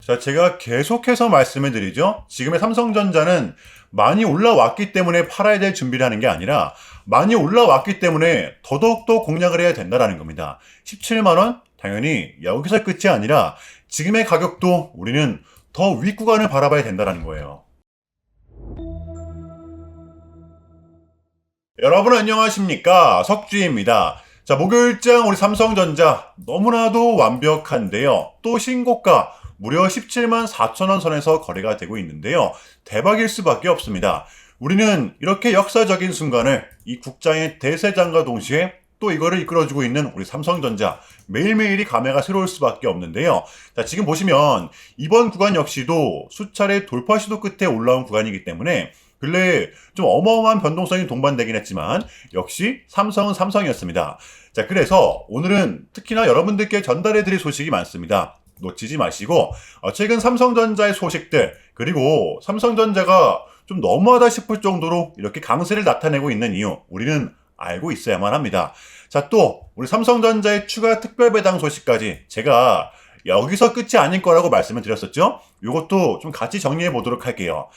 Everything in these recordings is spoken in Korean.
자, 제가 계속해서 말씀을 드리죠. 지금의 삼성전자는 많이 올라왔기 때문에 팔아야 될 준비를 하는 게 아니라 많이 올라왔기 때문에 더더욱더 공략을 해야 된다는 겁니다. 17만 원? 당연히 여기서 끝이 아니라 지금의 가격도 우리는 더 윗구간을 바라봐야 된다는 거예요. 여러분 안녕하십니까? 석주입니다. 자, 목요일장 우리 삼성전자 너무나도 완벽한데요. 또 신고가 무려 17만 4천 원 선에서 거래가 되고 있는데요. 대박일 수밖에 없습니다. 우리는 이렇게 역사적인 순간을 이 국장의 대세장과 동시에 또 이거를 이끌어주고 있는 우리 삼성전자 매일매일이 감회가 새로울 수밖에 없는데요. 자, 지금 보시면 이번 구간 역시도 수차례 돌파 시도 끝에 올라온 구간이기 때문에 근래 좀 어마어마한 변동성이 동반되긴 했지만 역시 삼성은 삼성이었습니다. 자, 그래서 오늘은 특히나 여러분들께 전달해 드릴 소식이 많습니다. 놓치지 마시고 최근 삼성전자의 소식들 그리고 삼성전자가 좀 너무하다 싶을 정도로 이렇게 강세를 나타내고 있는 이유 우리는 알고 있어야만 합니다. 자, 또 우리 삼성전자의 추가 특별 배당 소식까지 제가 여기서 끝이 아닐 거라고 말씀을 드렸었죠. 이것도 좀 같이 정리해 보도록 할게요.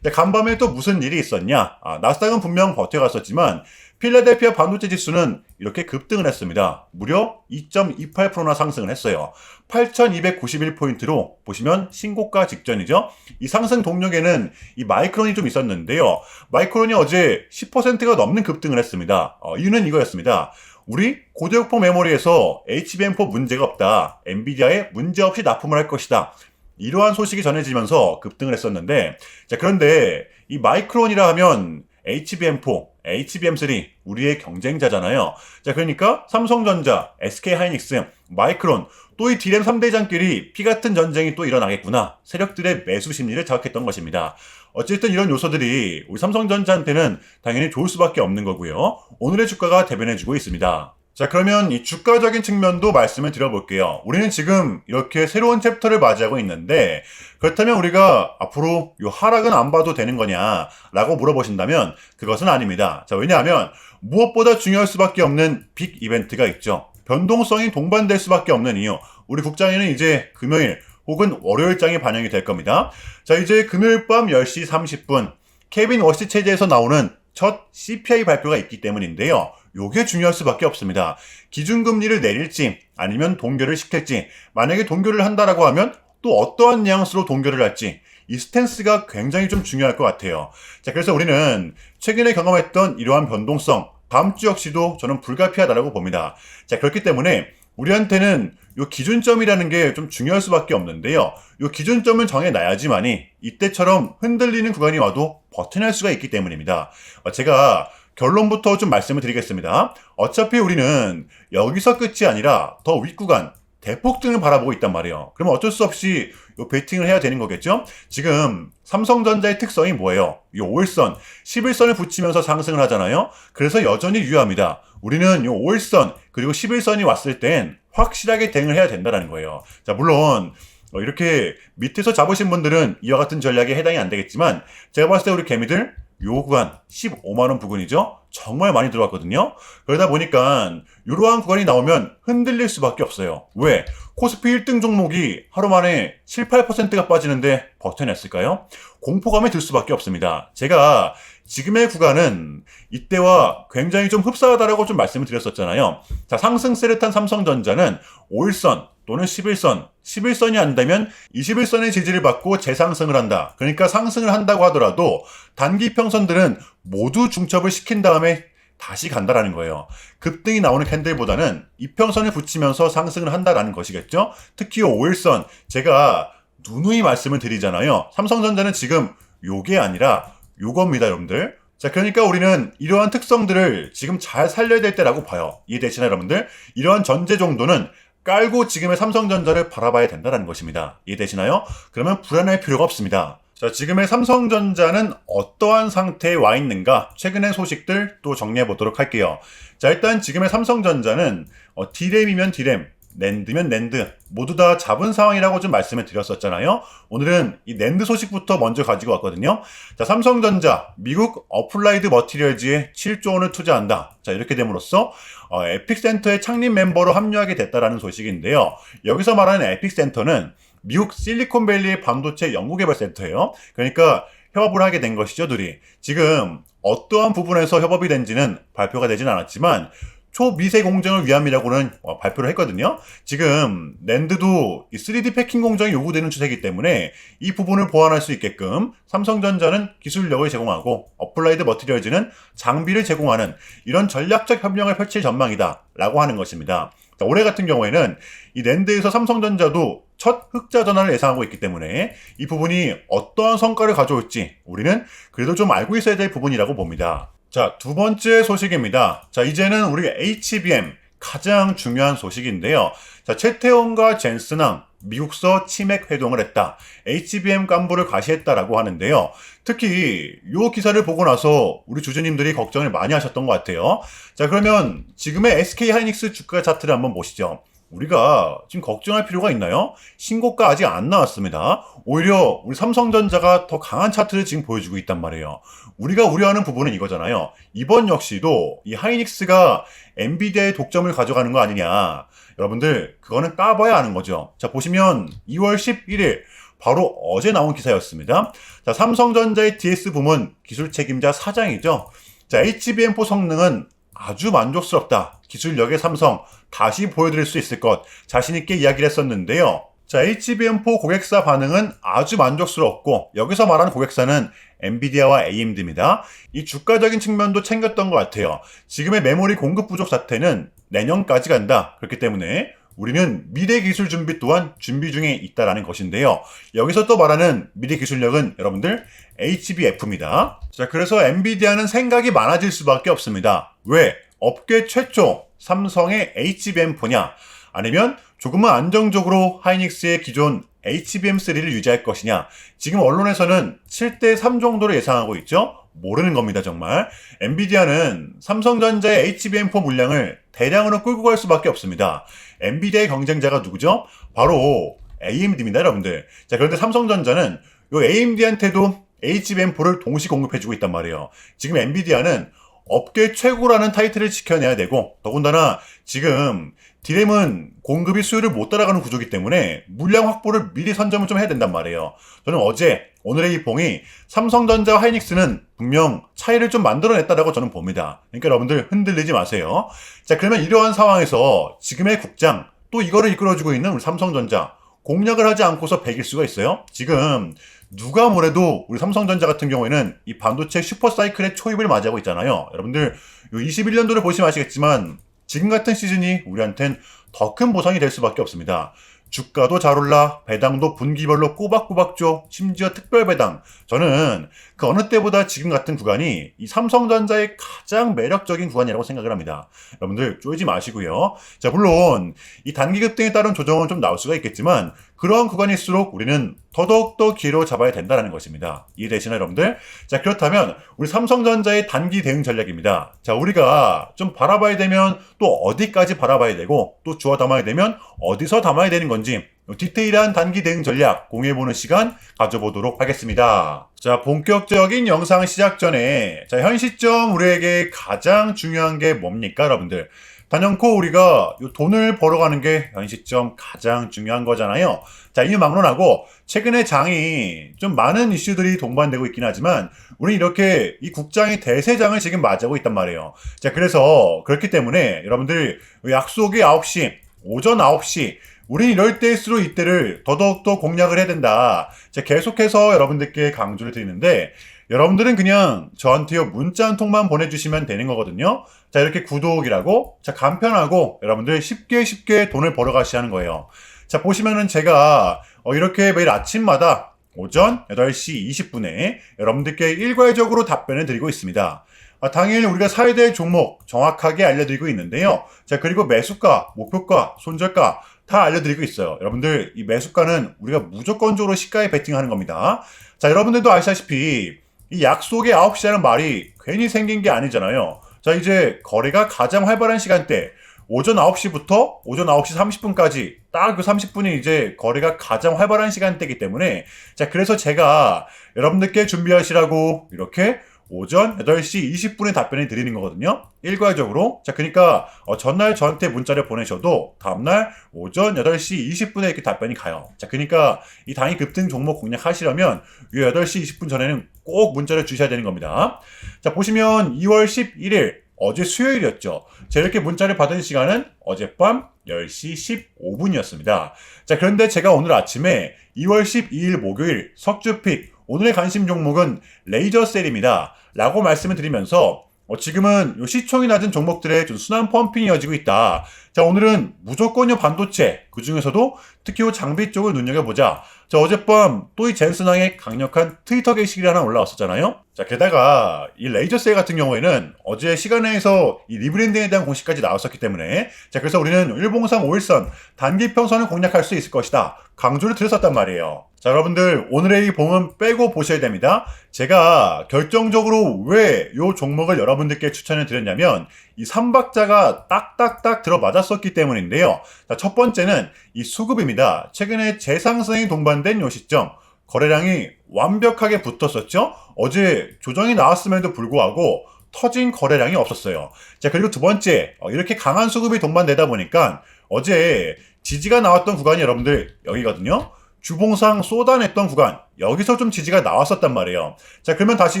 간밤에 또 무슨 일이 있었냐? 나스닥은 분명 버텨갔었지만 필라델피아 반도체 지수는 이렇게 급등을 했습니다. 무려 2.28%나 상승을 했어요. 8,291포인트로 보시면 신고가 직전이죠. 이 상승 동력에는 이 마이크론이 좀 있었는데요. 마이크론이 어제 10%가 넘는 급등을 했습니다. 이유는 이거였습니다. 우리 고대역폭 메모리에서 HBM4 문제가 없다. 엔비디아에 문제없이 납품을 할 것이다. 이러한 소식이 전해지면서 급등을 했었는데 자, 그런데 이 마이크론이라 하면 HBM4, HBM3 우리의 경쟁자잖아요. 자, 그러니까 삼성전자, SK하이닉스, 마이크론 또 이 D램 3대장끼리 피 같은 전쟁이 또 일어나겠구나. 세력들의 매수 심리를 자극했던 것입니다. 어쨌든 이런 요소들이 우리 삼성전자한테는 당연히 좋을 수밖에 없는 거고요. 오늘의 주가가 대변해주고 있습니다. 자, 그러면 이 주가적인 측면도 말씀을 드려볼게요. 우리는 지금 이렇게 새로운 챕터를 맞이하고 있는데 그렇다면 우리가 앞으로 이 하락은 안 봐도 되는 거냐 라고 물어보신다면 그것은 아닙니다. 자, 왜냐하면 무엇보다 중요할 수밖에 없는 빅 이벤트가 있죠. 변동성이 동반될 수밖에 없는 이유 우리 국장에는 이제 금요일 혹은 월요일장에 반영이 될 겁니다. 자, 이제 금요일 밤 10시 30분 케빈 워시 체제에서 나오는 첫 CPI 발표가 있기 때문인데요. 요게 중요할 수밖에 없습니다. 기준금리를 내릴지 아니면 동결을 시킬지 만약에 동결을 한다라고 하면 또 어떠한 뉘앙스로 동결을 할지 이 스탠스가 굉장히 좀 중요할 것 같아요. 자, 그래서 우리는 최근에 경험했던 이러한 변동성 다음 주 역시도 저는 불가피하다라고 봅니다. 자, 그렇기 때문에 우리한테는 요 기준점이라는 게 좀 중요할 수밖에 없는데요. 요 기준점을 정해놔야지만이 이때처럼 흔들리는 구간이 와도 버텨낼 수가 있기 때문입니다. 제가 결론부터 좀 말씀을 드리겠습니다. 어차피 우리는 여기서 끝이 아니라 더 윗구간 대폭등을 바라보고 있단 말이에요. 그러면 어쩔 수 없이 요 베팅을 해야 되는 거겠죠? 지금 삼성전자의 특성이 뭐예요? 이 5일선, 11선을 붙이면서 상승을 하잖아요. 그래서 여전히 유효합니다. 우리는 이 5일선 그리고 11선이 왔을 땐 확실하게 대응을 해야 된다는 거예요. 자, 물론 이렇게 밑에서 잡으신 분들은 이와 같은 전략에 해당이 안 되겠지만 제가 봤을 때 우리 개미들 요 구간 15만원 부근이죠. 정말 많이 들어왔거든요. 그러다 보니까 이러한 구간이 나오면 흔들릴 수밖에 없어요. 왜? 코스피 1등 종목이 하루 만에 7, 8%가 빠지는데 버텨냈을까요? 공포감에 들 수밖에 없습니다. 제가 지금의 구간은 이때와 굉장히 좀 흡사하다라고 좀 말씀을 드렸었잖아요. 자, 상승세를 탄 삼성전자는 5일선 또는 11선, 11선이 안 되면 21선의 지지를 받고 재상승을 한다. 그러니까 상승을 한다고 하더라도 단기 평선들은 모두 중첩을 시킨 다음에 다시 간다라는 거예요. 급등이 나오는 캔들보다는 이평선을 붙이면서 상승을 한다라는 것이겠죠. 특히 5일선 제가 누누이 말씀을 드리잖아요. 삼성전자는 지금 요게 아니라 요겁니다, 여러분들. 자, 그러니까 우리는 이러한 특성들을 지금 잘 살려야 될 때라고 봐요. 이해되시나요, 여러분들? 이러한 전제 정도는 깔고 지금의 삼성전자를 바라봐야 된다는 것입니다. 이해되시나요? 그러면 불안할 필요가 없습니다. 자, 지금의 삼성전자는 어떠한 상태에 와 있는가? 최근의 소식들 또 정리해 보도록 할게요. 자, 일단 지금의 삼성전자는 D램이면 D램, 낸드면 낸드 모두 다 잡은 상황이라고 좀 말씀을 드렸었잖아요. 오늘은 이 낸드 소식부터 먼저 가지고 왔거든요. 자, 삼성전자 미국 어플라이드 머티리얼즈에 7조 원을 투자한다. 자, 이렇게 됨으로써 에픽센터의 창립 멤버로 합류하게 됐다라는 소식인데요. 여기서 말하는 에픽센터는 미국 실리콘밸리의 반도체 연구개발센터예요. 그러니까 협업을 하게 된 것이죠, 둘이. 지금 어떠한 부분에서 협업이 된지는 발표가 되진 않았지만 초미세 공정을 위함이라고는 발표를 했거든요. 지금 낸드도 3D 패킹 공정이 요구되는 추세이기 때문에 이 부분을 보완할 수 있게끔 삼성전자는 기술력을 제공하고 어플라이드 머티리얼즈는 장비를 제공하는 이런 전략적 협력을 펼칠 전망이다 라고 하는 것입니다. 올해 같은 경우에는 이 낸드에서 삼성전자도 첫 흑자 전환을 예상하고 있기 때문에 이 부분이 어떠한 성과를 가져올지 우리는 그래도 좀 알고 있어야 될 부분이라고 봅니다. 자, 두 번째 소식입니다. 자, 이제는 우리 HBM 가장 중요한 소식인데요. 자, 최태원과 젠슨항 미국서 치맥 회동을 했다. HBM 간부를 과시했다라고 하는데요. 특히 이 기사를 보고 나서 우리 주주님들이 걱정을 많이 하셨던 것 같아요. 자, 그러면 지금의 SK하이닉스 주가 차트를 한번 보시죠. 우리가 지금 걱정할 필요가 있나요? 신고가 아직 안 나왔습니다. 오히려 우리 삼성전자가 더 강한 차트를 지금 보여주고 있단 말이에요. 우리가 우려하는 부분은 이거잖아요. 이번 역시도 이 하이닉스가 엔비디아의 독점을 가져가는 거 아니냐. 여러분들 그거는 까봐야 아는 거죠. 자, 보시면 2월 11일 바로 어제 나온 기사였습니다. 자, 삼성전자의 DS 부문 기술 책임자 사장이죠. 자, HBM4 성능은 아주 만족스럽다. 기술력의 삼성 다시 보여드릴 수 있을 것 자신있게 이야기를 했었는데요. 자, HBM4 고객사 반응은 아주 만족스럽고 여기서 말하는 고객사는 엔비디아와 AMD입니다. 이 주가적인 측면도 챙겼던 것 같아요. 지금의 메모리 공급 부족 사태는 내년까지 간다. 그렇기 때문에 우리는 미래 기술 준비 또한 준비 중에 있다라는 것인데요. 여기서 또 말하는 미래 기술력은 여러분들 HBF입니다. 자, 그래서 엔비디아는 생각이 많아질 수밖에 없습니다. 왜? 업계 최초 삼성의 HBM4냐? 아니면 조금은 안정적으로 하이닉스의 기존 HBM3를 유지할 것이냐? 지금 언론에서는 7대3 정도로 예상하고 있죠? 모르는 겁니다, 정말. 엔비디아는 삼성전자의 HBM4 물량을 대량으로 끌고 갈 수밖에 없습니다. 엔비디아의 경쟁자가 누구죠? 바로 AMD입니다, 여러분들. 자, 그런데 삼성전자는 이 AMD한테도 HBM4를 동시 공급해주고 있단 말이에요. 지금 엔비디아는 업계 최고라는 타이틀을 지켜내야 되고 더군다나 지금 디램은 공급이 수요를 못 따라가는 구조이기 때문에 물량 확보를 미리 선점을 좀 해야 된단 말이에요. 저는 어제 오늘의 이 봉이 삼성전자와 하이닉스는 분명 차이를 좀 만들어냈다라고 저는 봅니다. 그러니까 여러분들 흔들리지 마세요. 자, 그러면 이러한 상황에서 지금의 국장 또 이거를 이끌어주고 있는 우리 삼성전자 공략을 하지 않고서 배길 수가 있어요? 지금 누가 뭐래도 우리 삼성전자 같은 경우에는 이 반도체 슈퍼사이클의 초입을 맞이하고 있잖아요. 여러분들 21년도를 보시면 아시겠지만 지금 같은 시즌이 우리한텐 더 큰 보상이 될 수밖에 없습니다. 주가도 잘 올라, 배당도 분기별로 꼬박꼬박 줘, 심지어 특별 배당. 저는 그 어느 때보다 지금 같은 구간이 이 삼성전자의 가장 매력적인 구간이라고 생각을 합니다. 여러분들 쪼이지 마시고요. 자, 물론 이 단기 급등에 따른 조정은 좀 나올 수가 있겠지만 그러한 구간일수록 우리는 더더욱더 기회로 잡아야 된다는 것입니다. 이해되시나요, 여러분들? 자, 그렇다면 우리 삼성전자의 단기 대응 전략입니다. 자, 우리가 좀 바라봐야 되면 또 어디까지 바라봐야 되고 또 주워 담아야 되면 어디서 담아야 되는 건지 디테일한 단기 대응 전략 공유해보는 시간 가져보도록 하겠습니다. 자, 본격적인 영상 시작 전에 자, 현 시점 우리에게 가장 중요한 게 뭡니까, 여러분들? 단연코 우리가 돈을 벌어가는 게 현 시점 가장 중요한 거잖아요. 자, 이 막론하고 최근에 장이 좀 많은 이슈들이 동반되고 있긴 하지만 우리는 이렇게 이 국장이 대세장을 지금 맞이하고 있단 말이에요. 자, 그래서 그렇기 때문에 여러분들 약속이 9시, 오전 9시 우리 이럴 때일수록 이때를 더더욱더 공략을 해야 된다. 자, 계속해서 여러분들께 강조를 드리는데 여러분들은 그냥 저한테요 문자 한 통만 보내주시면 되는 거거든요. 자, 이렇게 구독이라고 자, 간편하고 여러분들 쉽게 돈을 벌어가시 하는 거예요. 자, 보시면은 제가 이렇게 매일 아침마다 오전 8시 20분에 여러분들께 일괄적으로 답변을 드리고 있습니다. 당일 우리가 사야 될 종목 정확하게 알려드리고 있는데요. 자, 그리고 매수가, 목표가, 손절가 다 알려드리고 있어요. 여러분들 이 매수가는 우리가 무조건적으로 시가에 베팅하는 겁니다. 자, 여러분들도 아시다시피 이 약속의 9시라는 말이 괜히 생긴 게 아니잖아요. 자, 이제 거래가 가장 활발한 시간대 오전 9시부터 오전 9시 30분까지 딱 그 30분이 이제 거래가 가장 활발한 시간대이기 때문에 자, 그래서 제가 여러분들께 준비하시라고 이렇게 오전 8시 20분에 답변을 드리는 거거든요. 일괄적으로. 자, 그러니까 전날 저한테 문자를 보내셔도 다음날 오전 8시 20분에 이렇게 답변이 가요. 자, 그러니까 이 당일 급등 종목 공략하시려면 이 8시 20분 전에는 꼭 문자를 주셔야 되는 겁니다. 자, 보시면 2월 11일 어제 수요일이었죠. 자, 이렇게 문자를 받은 시간은 어젯밤 10시 15분이었습니다. 자, 그런데 제가 오늘 아침에 2월 12일 목요일 석주픽 오늘의 관심 종목은 레이저셀입니다. 라고 말씀을 드리면서 지금은 요 시총이 낮은 종목들의 좀 순환 펌핑이 이어지고 있다. 자, 오늘은 무조건요 반도체, 그 중에서도 특히 요 장비 쪽을 눈여겨보자. 자, 어젯밤 또 이 젠슨항의 강력한 트위터 게시글이 하나 올라왔었잖아요. 자, 게다가 이 레이저셀 같은 경우에는 어제 시간에서 이 리브랜딩에 대한 공시까지 나왔었기 때문에 자, 그래서 우리는 일봉상 5일선 단기평선을 공략할 수 있을 것이다. 강조를 드렸었단 말이에요. 자, 여러분들 오늘의 이 봉은 빼고 보셔야 됩니다. 제가 결정적으로 왜 이 종목을 여러분들께 추천을 드렸냐면 이 3박자가 딱딱딱 들어맞았었기 때문인데요. 자, 첫 번째는 이 수급입니다. 최근에 재상승이 동반된 요 시점 거래량이 완벽하게 붙었었죠. 어제 조정이 나왔음에도 불구하고 터진 거래량이 없었어요. 자, 그리고 두 번째 이렇게 강한 수급이 동반되다 보니까 어제 지지가 나왔던 구간이 여러분들 여기거든요. 주봉상 쏟아냈던 구간 여기서 좀 지지가 나왔었단 말이에요. 자, 그러면 다시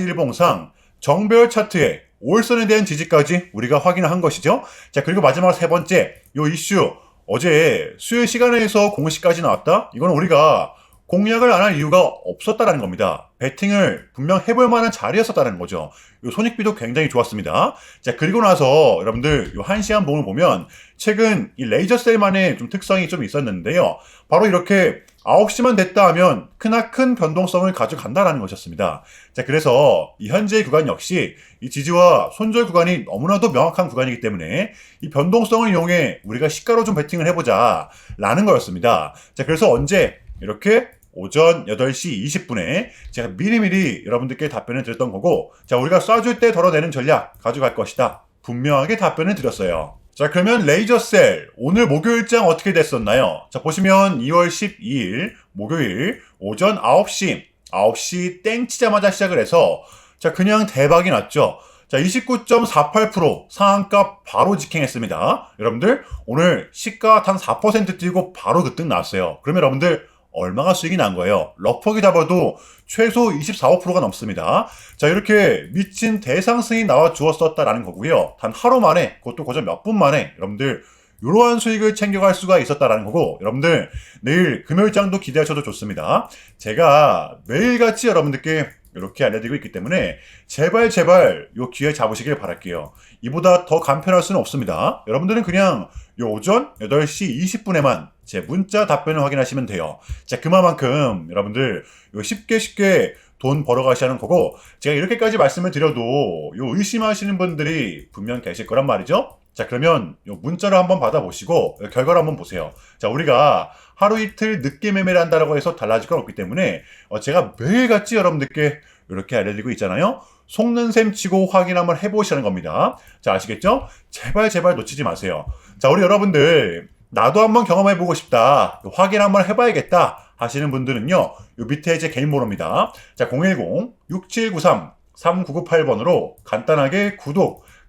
일봉상 정배열 차트에 5일선에 대한 지지까지 우리가 확인을 한 것이죠. 자, 그리고 마지막 세 번째 요 이슈 어제 수요일 시간에서 공시까지 나왔다. 이건 우리가 공략을 안 할 이유가 없었다라는 겁니다. 배팅을 분명 해볼 만한 자리였었다는 거죠. 요 손익비도 굉장히 좋았습니다. 자, 그리고 나서 여러분들 요 한시한 봉을 보면 최근 이 레이저셀만의 좀 특성이 좀 있었는데요. 바로 이렇게 9시만 됐다 하면 크나큰 변동성을 가져간다라는 것이었습니다. 자, 그래서 이 현재의 구간 역시 이 지지와 손절 구간이 너무나도 명확한 구간이기 때문에 이 변동성을 이용해 우리가 시가로 좀 배팅을 해보자 라는 거였습니다. 자, 그래서 언제 이렇게 오전 8시 20분에 제가 미리미리 여러분들께 답변을 드렸던 거고 자, 우리가 쏴줄 때 덜어내는 전략 가져갈 것이다. 분명하게 답변을 드렸어요. 자, 그러면 레이저셀 오늘 목요일장 어떻게 됐었나요? 자, 보시면 2월 12일 목요일 오전 9시 땡 치자마자 시작을 해서 자, 그냥 대박이 났죠. 자, 29.48% 상한가 바로 직행했습니다. 여러분들 오늘 시가 단 4% 뛰고 바로 급등 나왔어요. 그러면 여러분들 얼마가 수익이 난 거예요? 럭퍼기 잡아도 최소 24~25%가 넘습니다. 자, 이렇게 미친 대상승이 나와 주었었다라는 거고요. 단 하루 만에, 그것도 고작 몇 분 만에 여러분들 이러한 수익을 챙겨갈 수가 있었다라는 거고 여러분들 내일 금요일장도 기대하셔도 좋습니다. 제가 매일같이 여러분들께 이렇게 알려드리고 있기 때문에 제발 요 기회 잡으시길 바랄게요. 이보다 더 간편할 수는 없습니다. 여러분들은 그냥 요 오전 8시 20분에만 제 문자 답변을 확인하시면 돼요. 자, 그만큼 여러분들 요 쉽게 돈 벌어가시는 거고 제가 이렇게까지 말씀을 드려도 요 의심하시는 분들이 분명 계실 거란 말이죠. 자, 그러면 요 문자를 한번 받아보시고 결과를 한번 보세요. 자, 우리가 하루 이틀 늦게 매매를 한다라고 해서 달라질 건 없기 때문에 제가 매일같이 여러분들께 이렇게 알려드리고 있잖아요. 속는 셈 치고 확인 한번 해보시는 겁니다. 자, 아시겠죠? 제발 놓치지 마세요. 자, 우리 여러분들 나도 한번 경험해보고 싶다. 확인 한번 해봐야겠다 하시는 분들은요. 요 밑에 제 개인 번호입니다. 자, 010-6793-3998번으로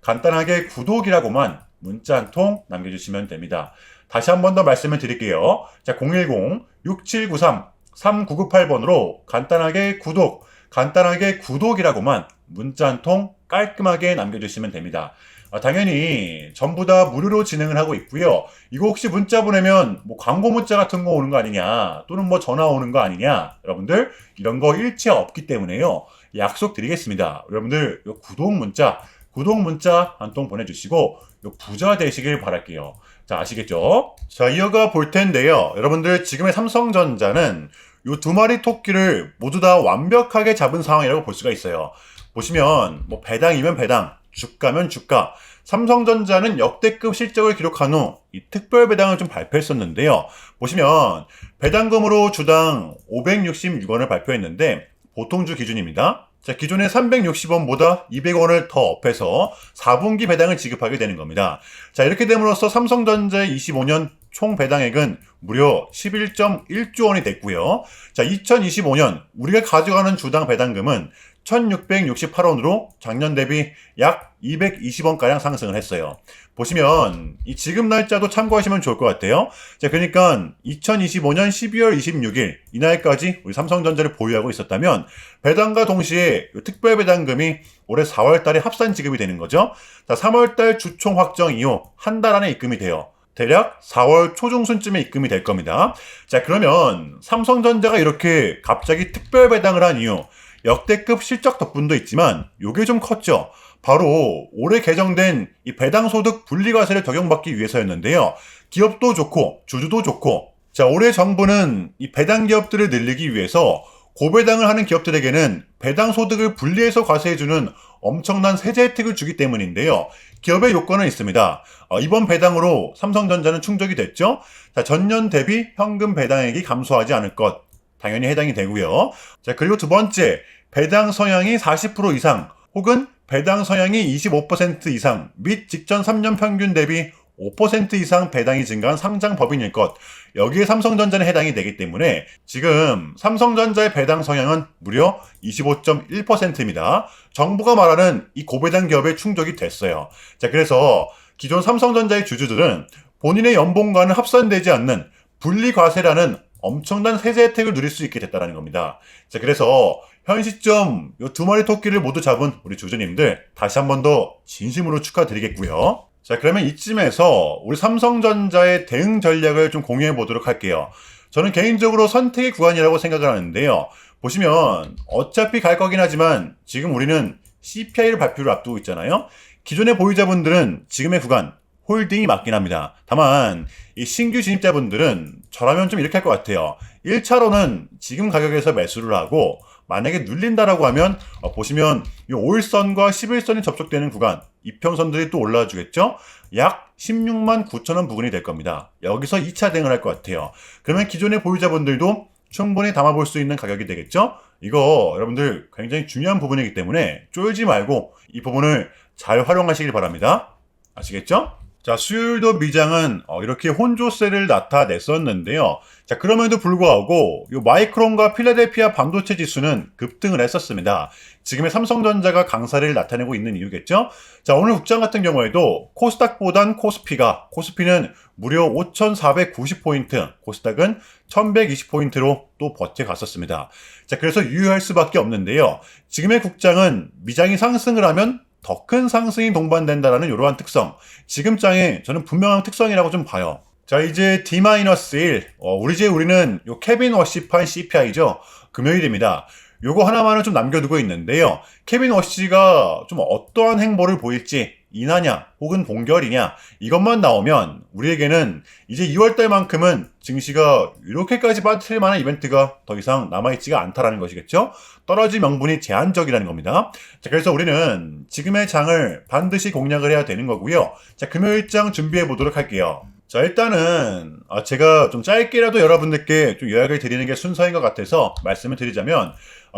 간단하게 구독이라고만 문자 한 통 남겨주시면 됩니다. 다시 한 번 더 말씀을 드릴게요. 자, 010-6793-3998번으로 간단하게 구독이라고만 문자 한 통 깔끔하게 남겨주시면 됩니다. 당연히 전부 다 무료로 진행을 하고 있고요. 이거 혹시 문자 보내면 뭐 광고 문자 같은 거 오는 거 아니냐 또는 뭐 전화 오는 거 아니냐 여러분들 이런 거 일체 없기 때문에요. 약속드리겠습니다. 여러분들 요 구독 문자 한 통 보내주시고 요 부자 되시길 바랄게요. 자, 아시겠죠? 자, 이어가 볼 텐데요. 여러분들 지금의 삼성전자는 요 두 마리 토끼를 모두 다 완벽하게 잡은 상황이라고 볼 수가 있어요. 보시면 뭐 배당이면 배당, 주가면 주가. 삼성전자는 역대급 실적을 기록한 후 이 특별 배당을 좀 발표했었는데요. 보시면 배당금으로 주당 566원을 발표했는데 보통주 기준입니다. 자, 기존의 360원보다 200원을 더 업해서 4분기 배당을 지급하게 되는 겁니다. 자, 이렇게 됨으로써 삼성전자의 25년 총 배당액은 무려 11.1조 원이 됐고요. 자, 2025년 우리가 가져가는 주당 배당금은 1668원으로 작년 대비 약 220원가량 상승을 했어요. 보시면 이 지금 날짜도 참고하시면 좋을 것 같아요. 자, 그러니까 2025년 12월 26일 이날까지 우리 삼성전자를 보유하고 있었다면 배당과 동시에 특별 배당금이 올해 4월 달에 합산 지급이 되는 거죠. 자, 3월 달 주총 확정 이후 한 달 안에 입금이 돼요. 대략 4월 초중순쯤에 입금이 될 겁니다. 자, 그러면 삼성전자가 이렇게 갑자기 특별 배당을 한 이유, 역대급 실적 덕분도 있지만 요게 좀 컸죠. 바로 올해 개정된 이 배당소득 분리과세를 적용받기 위해서였는데요. 기업도 좋고 주주도 좋고, 자, 올해 정부는 이 배당 기업들을 늘리기 위해서 고배당을 하는 기업들에게는 배당소득을 분리해서 과세해주는 엄청난 세제 혜택을 주기 때문인데요. 기업의 요건은 있습니다. 이번 배당으로 삼성전자는 충족이 됐죠. 자, 전년 대비 현금 배당액이 감소하지 않을 것, 당연히 해당이 되고요. 자, 그리고 두 번째, 배당 성향이 40% 이상 혹은 배당 성향이 25% 이상 및 직전 3년 평균 대비 5% 이상 배당이 증가한 상장 법인일 것. 여기에 삼성전자는 해당이 되기 때문에 지금 삼성전자의 배당 성향은 무려 25.1%입니다. 정부가 말하는 이 고배당 기업에 충족이 됐어요. 자, 그래서 기존 삼성전자의 주주들은 본인의 연봉과는 합산되지 않는 분리과세라는 엄청난 세제 혜택을 누릴 수 있게 됐다는 겁니다. 자, 그래서 현 시점 이 두 마리 토끼를 모두 잡은 우리 주주님들 다시 한 번 더 진심으로 축하드리겠고요. 자, 그러면 이쯤에서 우리 삼성전자의 대응 전략을 좀 공유해 보도록 할게요. 저는 개인적으로 선택의 구간이라고 생각을 하는데요. 보시면 어차피 갈 거긴 하지만 지금 우리는 CPI를 발표를 앞두고 있잖아요. 기존의 보유자분들은 지금의 구간 홀딩이 맞긴 합니다. 다만 이 신규 진입자분들은 저라면 좀 이렇게 할 것 같아요. 1차로는 지금 가격에서 매수를 하고 만약에 눌린다라고 하면 보시면 이 5일선과 11선이 접촉되는 구간 이평선들이 또 올라와 주겠죠. 약 16만 9천 원 부근이 될 겁니다. 여기서 2차 대응을 할 것 같아요. 그러면 기존의 보유자분들도 충분히 담아볼 수 있는 가격이 되겠죠. 이거 여러분들 굉장히 중요한 부분이기 때문에 쫄지 말고 이 부분을 잘 활용하시길 바랍니다. 아시겠죠? 자, 수요일도 미장은 이렇게 혼조세를 나타냈었는데요. 자, 그럼에도 불구하고 이 마이크론과 필라델피아 반도체 지수는 급등을 했었습니다. 지금의 삼성전자가 강세를 나타내고 있는 이유겠죠. 자, 오늘 국장 같은 경우에도 코스닥보단 코스피는 무려 5,490포인트, 코스닥은 1,120포인트로 또 버텨갔었습니다. 자, 그래서 유효할 수밖에 없는데요. 지금의 국장은 미장이 상승을 하면 더 큰 상승이 동반된다라는 이러한 특성, 지금 장에 저는 분명한 특성이라고 좀 봐요. 자, 이제 D-1 우리는 요 케빈 워시판 CPI죠. 금요일입니다. 요거 하나만은 좀 남겨두고 있는데요. 케빈 워시가 좀 어떠한 행보를 보일지, 인하냐 혹은 본결이냐, 이것만 나오면 우리에게는 이제 2월달만큼은 증시가 이렇게까지 빠뜨릴 만한 이벤트가 더 이상 남아있지가 않다라는 것이겠죠. 떨어질 명분이 제한적이라는 겁니다. 자, 그래서 우리는 지금의 장을 반드시 공략을 해야 되는 거고요. 자, 금요일장 준비해 보도록 할게요. 자, 일단은 제가 좀 짧게라도 여러분들께 좀 요약을 드리는 게 순서인 것 같아서 말씀을 드리자면,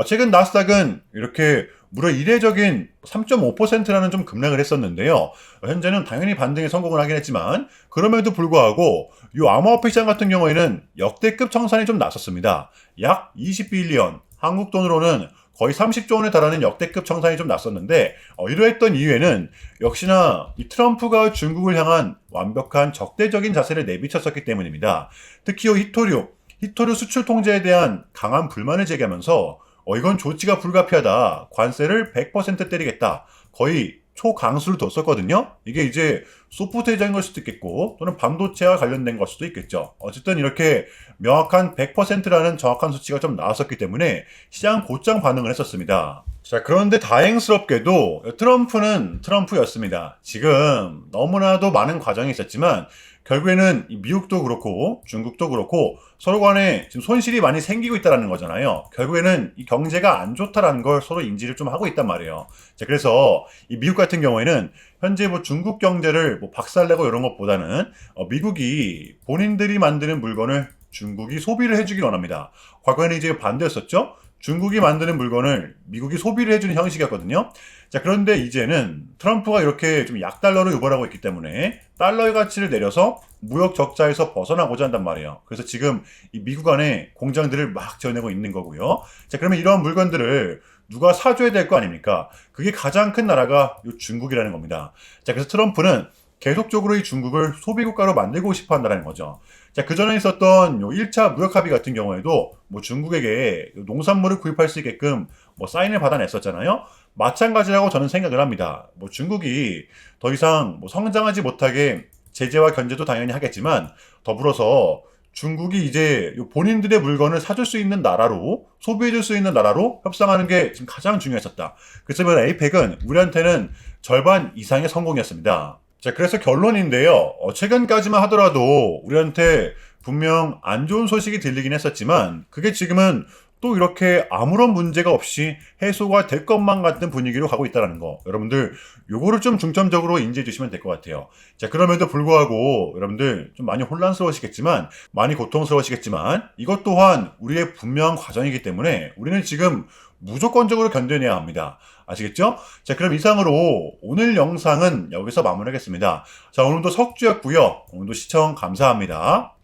최근 나스닥은 이렇게 무려 이례적인 3.5%라는 좀 급락을 했었는데요. 현재는 당연히 반등에 성공을 하긴 했지만, 그럼에도 불구하고 이 암호화폐 시장 같은 경우에는 역대급 청산이 좀 났었습니다. 약 20빌리언, 한국 돈으로는 거의 30조 원에 달하는 역대급 청산이 좀 났었는데, 이러했던 이유에는 역시나 이 트럼프가 중국을 향한 완벽한 적대적인 자세를 내비쳤었기 때문입니다. 특히 히토류 수출 통제에 대한 강한 불만을 제기하면서 이건 조치가 불가피하다, 관세를 100% 때리겠다, 거의 초강수를 뒀었거든요. 이게 이제 소프트웨어적인 걸 수도 있겠고 또는 반도체와 관련된 걸 수도 있겠죠. 어쨌든 이렇게 명확한 100%라는 정확한 수치가 좀 나왔었기 때문에 시장 곧장 반응을 했었습니다. 자, 그런데 다행스럽게도 트럼프는 트럼프였습니다. 지금 너무나도 많은 과정이 있었지만 결국에는 미국도 그렇고 중국도 그렇고 서로 간에 지금 손실이 많이 생기고 있다는 거잖아요. 결국에는 이 경제가 안 좋다라는 걸 서로 인지를 좀 하고 있단 말이에요. 자, 그래서 이 미국 같은 경우에는 현재 중국 경제를 박살내고 이런 것보다는 미국이 본인들이 만드는 물건을 중국이 소비를 해주길 원합니다. 과거에는 이제 반대였었죠. 중국이 만드는 물건을 미국이 소비를 해주는 형식이었거든요. 자, 그런데 이제는 트럼프가 이렇게 좀 약달러를 유발하고 있기 때문에 달러의 가치를 내려서 무역 적자에서 벗어나고자 한단 말이에요. 그래서 지금 이 미국 안에 공장들을 막 지어내고 있는 거고요. 자, 그러면 이런 물건들을 누가 사줘야 될 거 아닙니까? 그게 가장 큰 나라가 요 중국이라는 겁니다. 자, 그래서 트럼프는 계속적으로 이 중국을 소비국가로 만들고 싶어 한다는 거죠. 자, 그 전에 있었던 요 1차 무역 합의 같은 경우에도 뭐 중국에게 농산물을 구입할 수 있게끔 뭐 사인을 받아냈었잖아요. 마찬가지라고 저는 생각을 합니다. 뭐 중국이 더 이상 뭐 성장하지 못하게 제재와 견제도 당연히 하겠지만 더불어서 중국이 이제 본인들의 물건을 사줄 수 있는 나라로 소비해줄 수 있는 나라로 협상하는 게 지금 가장 중요했었다. 그래서 이번 에이펙은 우리한테는 절반 이상의 성공이었습니다. 자, 그래서 결론인데요. 최근까지만 하더라도 우리한테 분명 안 좋은 소식이 들리긴 했었지만 그게 지금은 또 이렇게 아무런 문제가 없이 해소가 될 것만 같은 분위기로 가고 있다는 거. 여러분들 요거를 좀 중점적으로 인지해 주시면 될 것 같아요. 자, 그럼에도 불구하고 여러분들 좀 많이 혼란스러우시겠지만 많이 고통스러우시겠지만 이것 또한 우리의 분명한 과정이기 때문에 우리는 지금 무조건적으로 견뎌내야 합니다. 아시겠죠? 자, 그럼 이상으로 오늘 영상은 여기서 마무리하겠습니다. 자, 오늘도 석주였고요. 오늘도 시청 감사합니다.